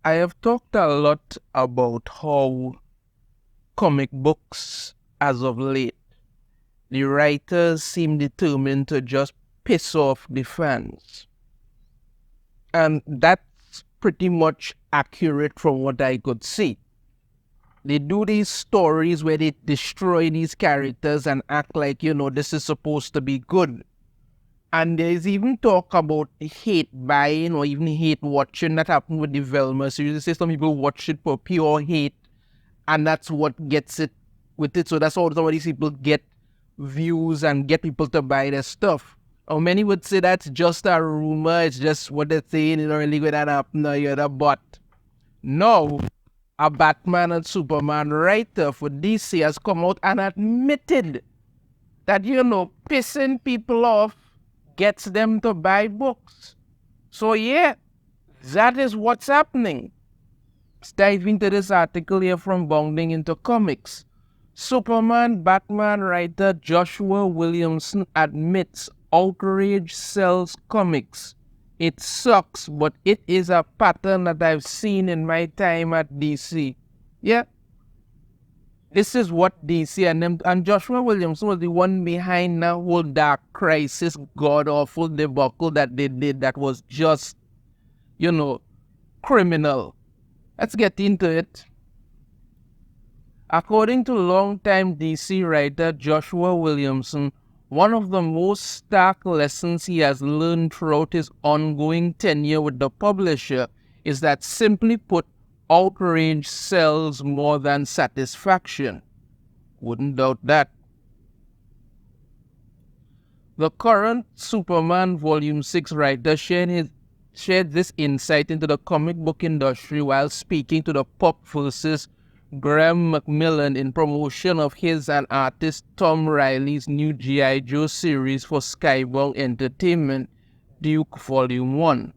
I have talked a lot about how comic books, as of late, the writers seem determined to just piss off the fans. And that's pretty much accurate from what I could see. They do these stories where they destroy these characters and act like, this is supposed to be good. And there's even talk about hate buying or even hate watching that happened with the Velma series. They say some people watch it for pure hate, and that's what gets it with it. So that's how some of these people get views and get people to buy their stuff. Or many would say that's just a rumor, it's just what they're saying, it don't really going to happen, or you're the bot. No, a Batman and Superman writer for DC has come out and admitted that, pissing people off gets them to buy books. So yeah, that is what's happening. Let's dive into this article here from Bounding into Comics. Batman writer Joshua Williamson admits outrage sells comics. It sucks, but it is a pattern that I've seen in my time at DC. Yeah. This is what DC and Joshua Williamson was the one behind the whole Dark Crisis, god-awful debacle that they did that was just, criminal. Let's get into it. According to longtime DC writer Joshua Williamson, one of the most stark lessons he has learned throughout his ongoing tenure with the publisher is that, simply put, outrage sells more than satisfaction. Wouldn't doubt that. The current Superman Volume 6 writer shared this insight into the comic book industry while speaking to the Pop vs. Graham McMillan in promotion of his and artist Tom Riley's new G.I. Joe series for Skybound Entertainment, Duke Volume 1.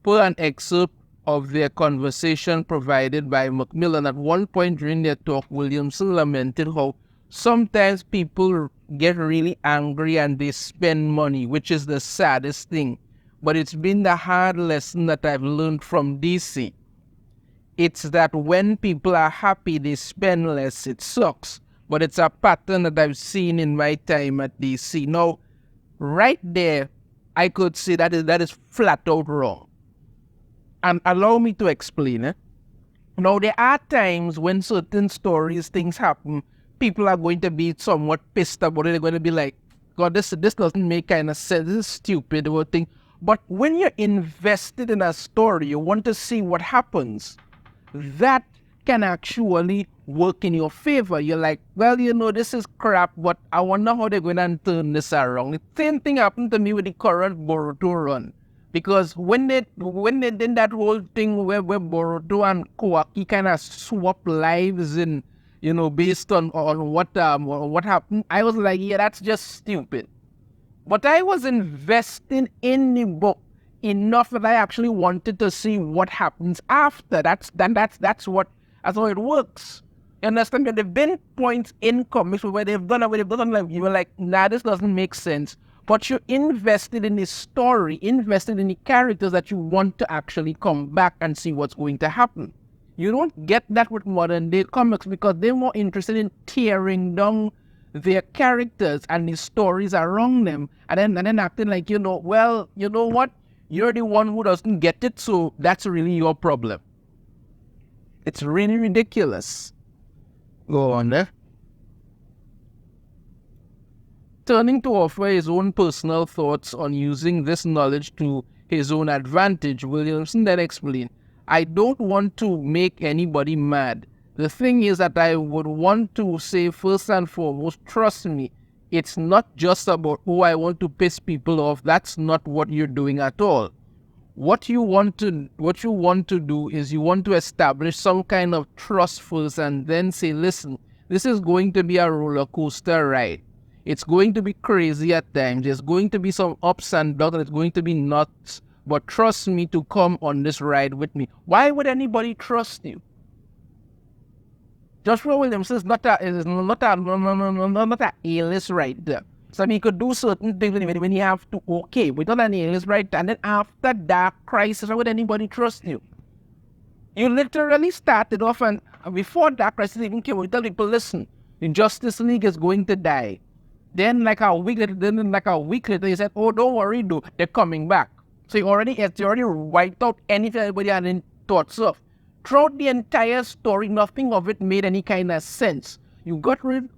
Per an excerpt of their conversation provided by McMillan, at one point during their talk, Williamson lamented how sometimes people get really angry and they spend money, which is the saddest thing. But it's been the hard lesson that I've learned from DC. It's that when people are happy, they spend less. It sucks. But it's a pattern that I've seen in my time at DC. Now, right there, I could say that is flat out wrong. And allow me to explain. Now, there are times when certain stories, things happen, people are going to be somewhat pissed about it. They're going to be like, God, this doesn't make kind of sense. This is stupid, whole thing. But when you're invested in a story, you want to see what happens. That can actually work in your favor. You're like, well, this is crap, but I wonder how they're going to turn this around. The same thing happened to me with the current Boruto run. Because when they did that whole thing where Boruto and Kawaki kind of swap lives in, based on what happened, I was like, yeah, that's just stupid. But I was investing in the book enough that I actually wanted to see what happens after. That's how it works. You understand? There have been points in comics where they've done like, you were like, nah, this doesn't make sense. But you're invested in the story, invested in the characters that you want to actually come back and see what's going to happen. You don't get that with modern day comics because they're more interested in tearing down their characters and the stories around them, and then acting like, well, you know what? You're the one who doesn't get it, so that's really your problem. It's really ridiculous. Go on there. Turning to offer his own personal thoughts on using this knowledge to his own advantage, Williamson then explained, I don't want to make anybody mad. The thing is that I would want to say first and foremost, trust me, it's not just about, I want to piss people off. That's not what you're doing at all. What you want to do is you want to establish some kind of trust first and then say, listen, this is going to be a roller coaster ride. It's going to be crazy at times. There's going to be some ups and downs, and it's going to be nuts. But trust me to come on this ride with me. Why would anybody trust you? Joshua Williamson is not a A-list writer. So he could do certain things when you have to, okay, but not an A-list writer. And then after Dark Crisis, why would anybody trust you? You literally started off, and before that crisis even came, we tell people, listen, the Justice League is going to die. Then like a week later, you said, oh, don't worry, they're coming back. So you already wiped out anything anybody had any thoughts of. Throughout the entire story, nothing of it made any kind of sense. You got rid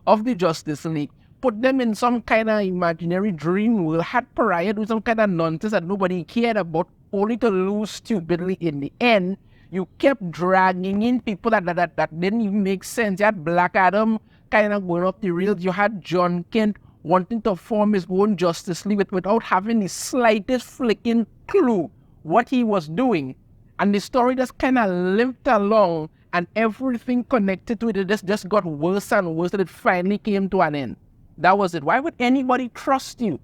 of the Justice League, put them in some kind of imaginary dream world, had Pariah do some kind of nonsense that nobody cared about, only to lose stupidly in the end. You kept dragging in people that didn't even make sense. You had Black Adam kind of going off the rails. You had John Kent wanting to form his own Justice League without having the slightest flicking clue what he was doing. And the story just kind of limped along, and everything connected to it just got worse and worse, and it finally came to an end. That was it. Why would anybody trust you?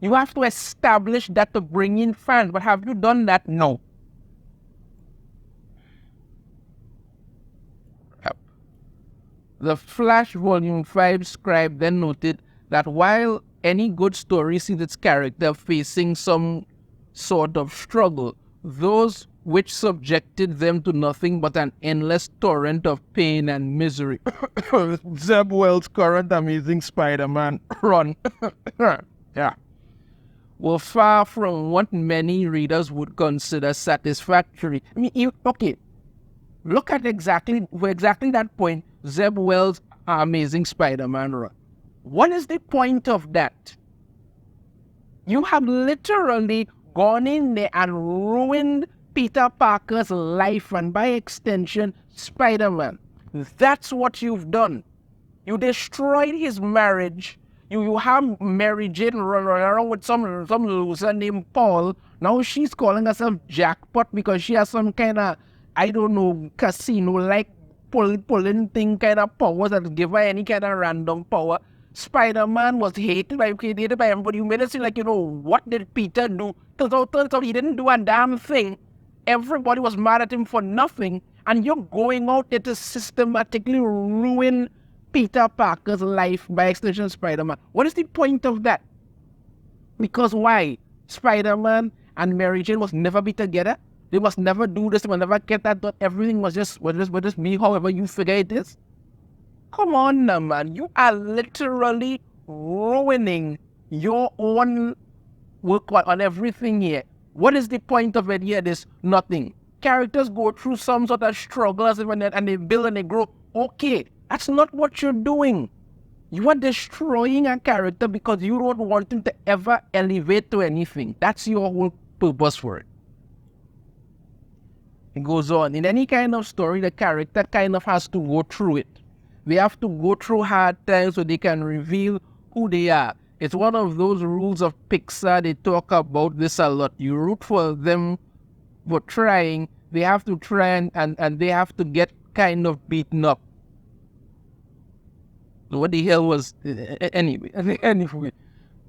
You have to establish that to bring in fans, but have you done that? No. The Flash Volume 5 scribe then noted that while any good story sees its character facing some sort of struggle, those which subjected them to nothing but an endless torrent of pain and misery. Zeb Wells' current Amazing Spider-Man run. Yeah. Were far from what many readers would consider satisfactory. I mean, okay, look at exactly that point, Zeb Wells' Amazing Spider-Man run. What is the point of that? You have literally gone in there and ruined Peter Parker's life, and by extension, Spider-Man. That's what you've done. You destroyed his marriage. You have Mary Jane running around with some loser named Paul. Now she's calling herself Jackpot because she has some kind of, I don't know, casino-like pulling thing kind of powers that give her any kind of random power. Spider-Man was hated by everybody. You made it seem like, what did Peter do? Turns out he didn't do a damn thing. Everybody was mad at him for nothing. And you're going out there to systematically ruin Peter Parker's life, by extension Spider-Man. What is the point of that? Because why? Spider-Man and Mary Jane must never be together. They must never do this. They must never get that done. Everything was just me, however you figure it is. Come on now, man. You are literally ruining your own work on everything here. What is the point of it here? There's nothing. Characters go through some sort of struggles and they build and they grow. Okay, that's not what you're doing. You are destroying a character because you don't want him to ever elevate to anything. That's your whole purpose for it. It goes on. In any kind of story, the character kind of has to go through it. They have to go through hard times so they can reveal who they are. It's one of those rules of Pixar. They talk about this a lot. You root for them for trying. They have to try and they have to get kind of beaten up. So what the hell was... Anyway.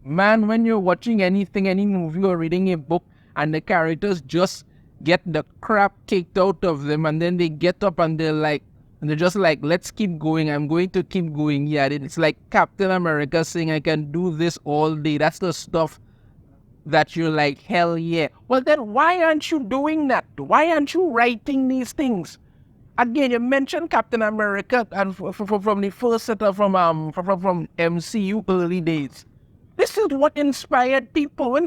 Man, when you're watching anything, any movie or reading a book, and the characters just get the crap kicked out of them, and then they get up and they're just like, let's keep going. I'm going to keep going. Yeah, it's like Captain America saying, I can do this all day. That's the stuff that you're like, hell yeah. Well, then why aren't you doing that? Why aren't you writing these things? Again, you mentioned Captain America and from the first set of from MCU early days. This is what inspired people.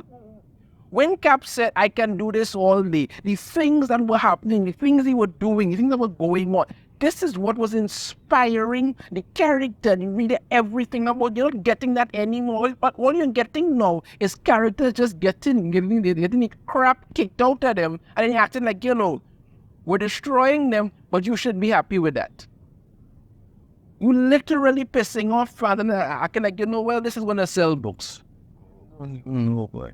When Cap said, I can do this all day, the things that were happening, the things he was doing, the things that were going on, this is what was inspiring the character, the reader, everything about. You're not getting that anymore. But all you're getting now is characters just getting the crap kicked out of them, and then you're acting like, we're destroying them, but you should be happy with that. You literally pissing off fans and acting like, this is going to sell books. Oh boy.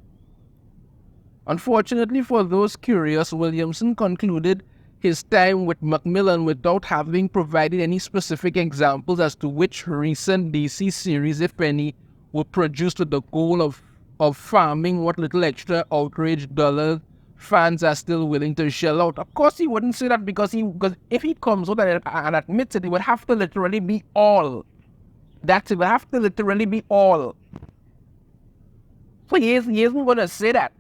Unfortunately for those curious, Williamson concluded his time with Macmillan without having provided any specific examples as to which recent DC series, if any, were produced with the goal of farming what little extra outrage dollar fans are still willing to shell out. Of course, he wouldn't say that because if he comes out and admits it, it would have to literally be all. It would have to literally be all. So he isn't going to say that.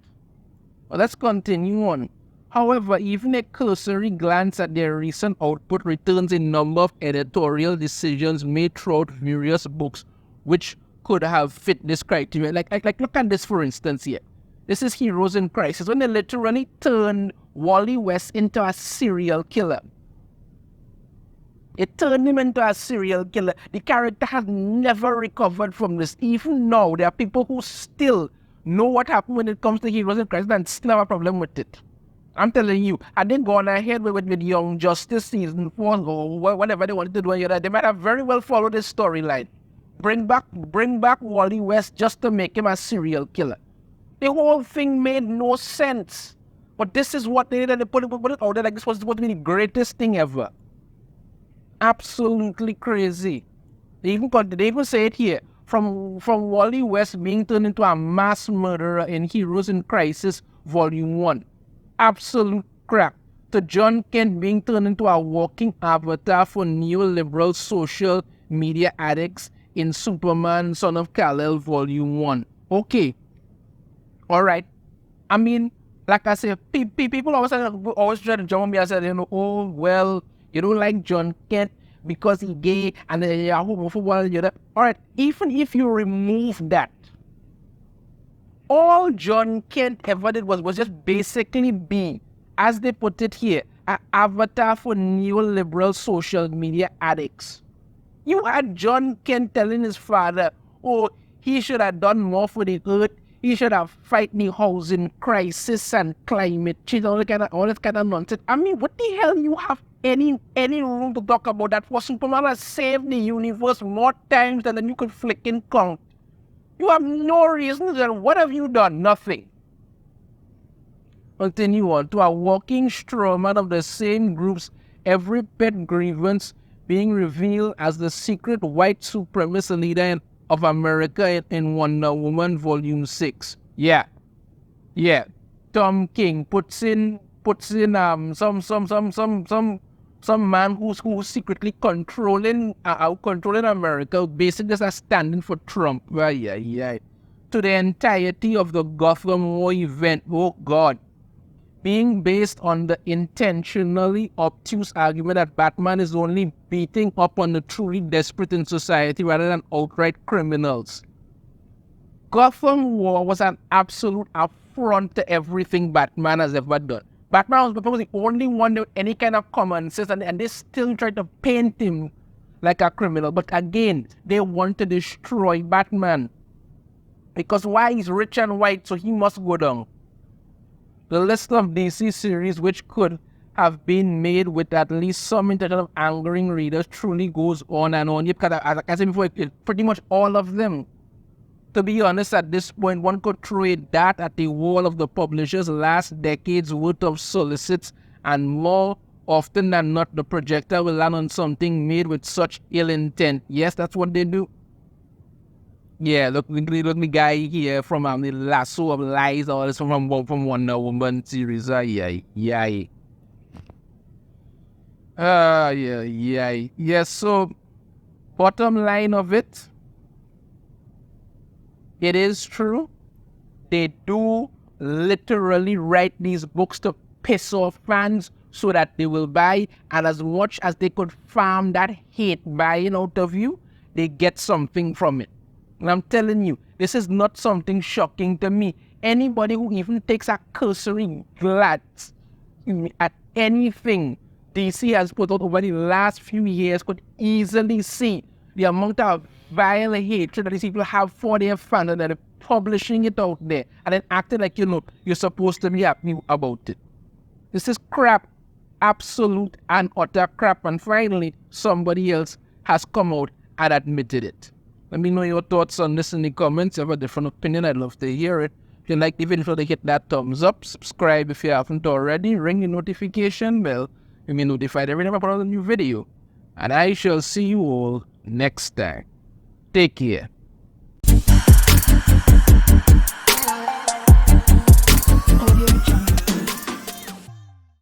Well, let's continue on. However, even a cursory glance at their recent output returns a number of editorial decisions made throughout various books which could have fit this criteria. Like look at this, for instance, here. This is Heroes in Crisis, when they literally turned Wally West into a serial killer. It turned him into a serial killer. The character has never recovered from this. Even now, there are people who still know what happened when it comes to Heroes in Crisis and still have a problem with it. I'm telling you, had they gone ahead with Young Justice Season 4 or whatever they wanted to do, they might have very well followed this storyline. Bring back Wally West just to make him a serial killer. The whole thing made no sense. But this is what they did, and they put it out there like this was supposed to be the greatest thing ever. Absolutely crazy. They even say it here. From Wally West being turned into a mass murderer in Heroes in Crisis Volume 1. Absolute crap. To John Kent being turned into a walking avatar for neoliberal social media addicts in Superman Son of Kal-El Volume 1. Okay. Alright. I mean, like I said, people always try to jump on me and say, oh, well, you don't like John Kent because he's gay and you're homophobic. Alright, even if you remove that, all John Kent ever did was just basically be, as they put it here, an avatar for neoliberal social media addicts. You had John Kent telling his father, oh, he should have done more for the earth. He should have fight the housing crisis and climate change, all that kind of nonsense. I mean, what the hell you have any room to talk about that for? Superman has saved the universe more times than you could flicking count. You have no reason to. What have you done? Nothing. Continue on. To a walking straw man of the same groups, every pet grievance being revealed as the secret white supremacist leader of America in Wonder Woman Volume 6. Yeah. Tom King puts in some man who's secretly controlling America, basically just standing for Trump. Yeah. To the entirety of the Gotham War event, oh God, being based on the intentionally obtuse argument that Batman is only beating up on the truly desperate in society rather than outright criminals. Gotham War was an absolute affront to everything Batman has ever done. Batman was the only one with any kind of common sense, and they still try to paint him like a criminal. But again, they want to destroy Batman. Because why? He's rich and white, so he must go down. The list of DC series which could have been made with at least some intention of angering readers truly goes on and on. Because as I said before, pretty much all of them. To be honest, at this point, one could throw a dart at the wall of the publisher's last decade's worth of solicits, and more often than not, the projector will land on something made with such ill intent. Yes, that's what they do. Yeah, look the guy here from the Lasso of Lies, all this from Wonder Woman series. Yeah. So, bottom line of it is true. They do literally write these books to piss off fans so that they will buy, and as much as they could farm that hate buying out of you, they get something from it. And I'm telling you, this is not something shocking to me. Anybody who even takes a cursory glance at anything DC has put out over the last few years could easily see the amount of vile hatred that these people have for their fans, and they're publishing it out there and then acting like, you're supposed to be happy about it. This is crap. Absolute and utter crap. And finally, somebody else has come out and admitted it. Let me know your thoughts on this in the comments. If you have a different opinion, I'd love to hear it. If you like the video, hit that thumbs up. Subscribe if you haven't already. Ring the notification bell. You'll be notified every time I put out a new video. And I shall see you all next time. Take care.